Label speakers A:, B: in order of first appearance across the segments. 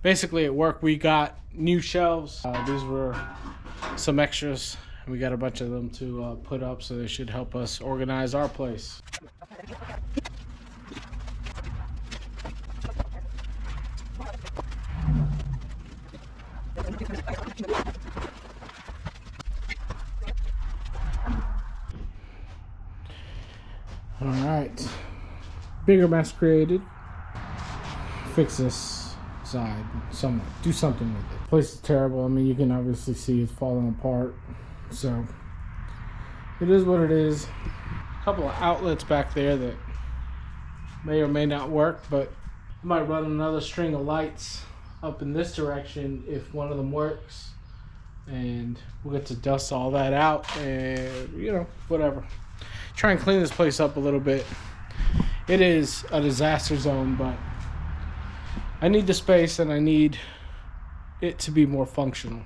A: basically at work we got new shelves. These were some extras. We got a bunch of them to put up, so they should help us organize our place. All right, bigger mess created. Fix this side somewhat. Do something with it. Place is terrible. I mean, you can obviously see it's falling apart. So it is what it is. A couple of outlets back there that may or may not work, but I might run another string of lights up in this direction if one of them works, and we'll get to dust all that out and, you know, whatever. Try and clean this place up a little bit. It is a disaster zone, but I need the space and I need it to be more functional.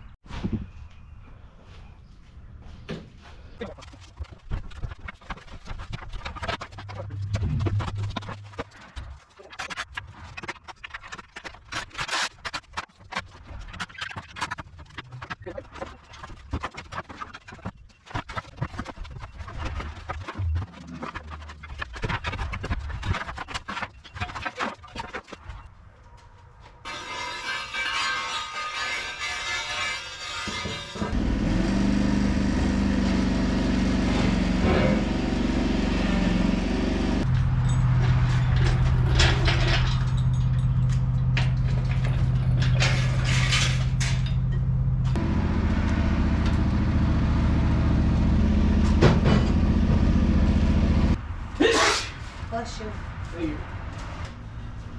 B: Bless you.
A: Thank you.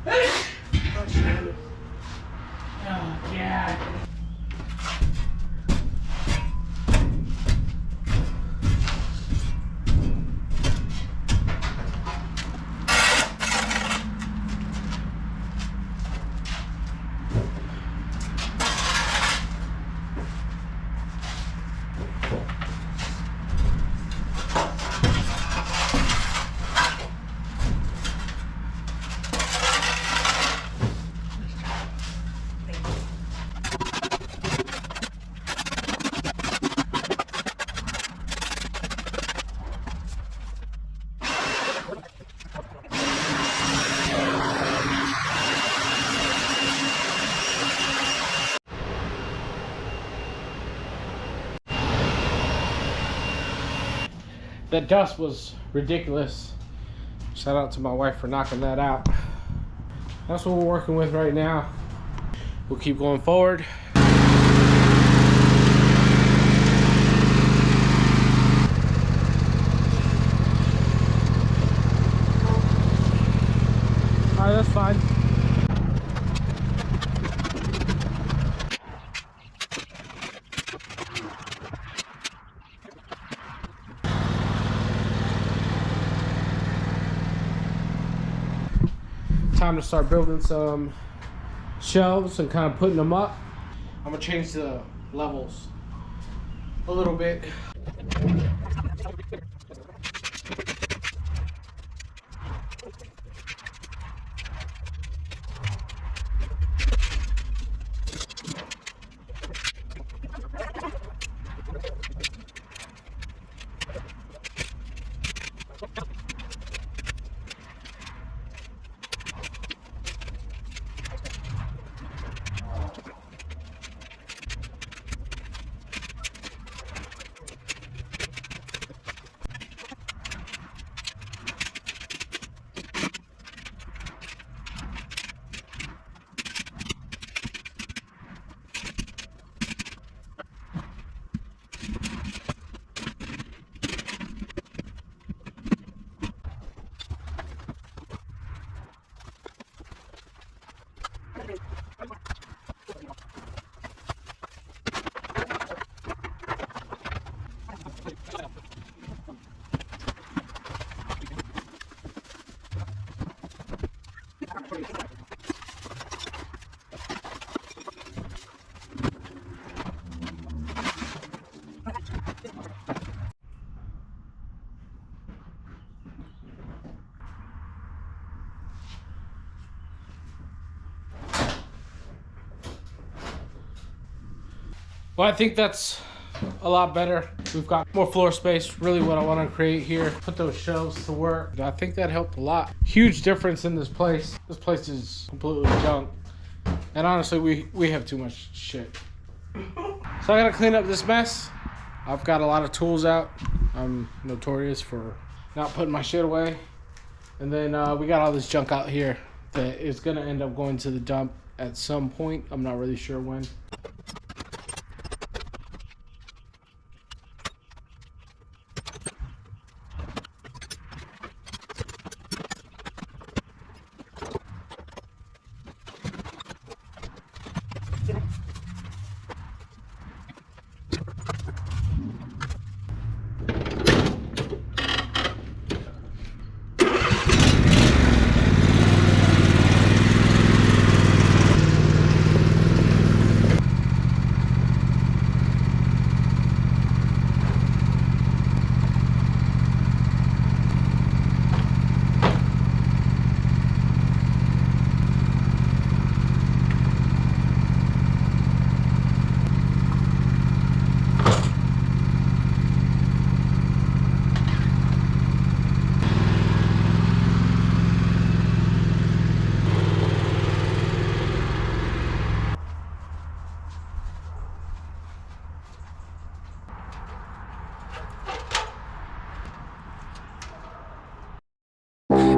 B: Bless you.
A: Oh, God. That dust was ridiculous. Shout out to my wife for knocking that out. That's what we're working with right now. We'll keep going forward. All right, that's fine. Time to start building some shelves and kind of putting them up. I'm gonna change the levels a little bit. Well, I think that's a lot better. We've got more floor space, really what I want to create here. Put those shelves to work. I think that helped a lot. Huge difference in this place. This place is completely junk. And honestly, we have too much shit. So I gotta clean up this mess. I've got a lot of tools out. I'm notorious for not putting my shit away. And then we got all this junk out here that is gonna end up going to the dump at some point. I'm not really sure when.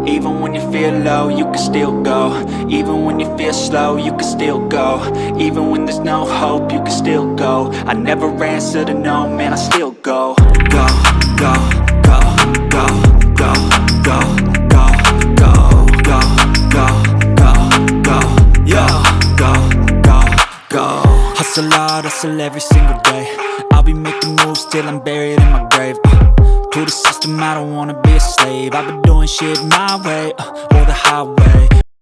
B: Even when you feel low, you can still go. Even when you feel slow, you can still go. Even when there's no hope, you can still go. I never answer to no, man, I still go. Go, go, go, go, go, go, go, go, go, go, go, go, yeah, go, go, go. Hustle hard, hustle every single day. I'll be making moves till I'm buried in my grave. To the system, I don't wanna be a slave. I've been doing shit my way, or the highway.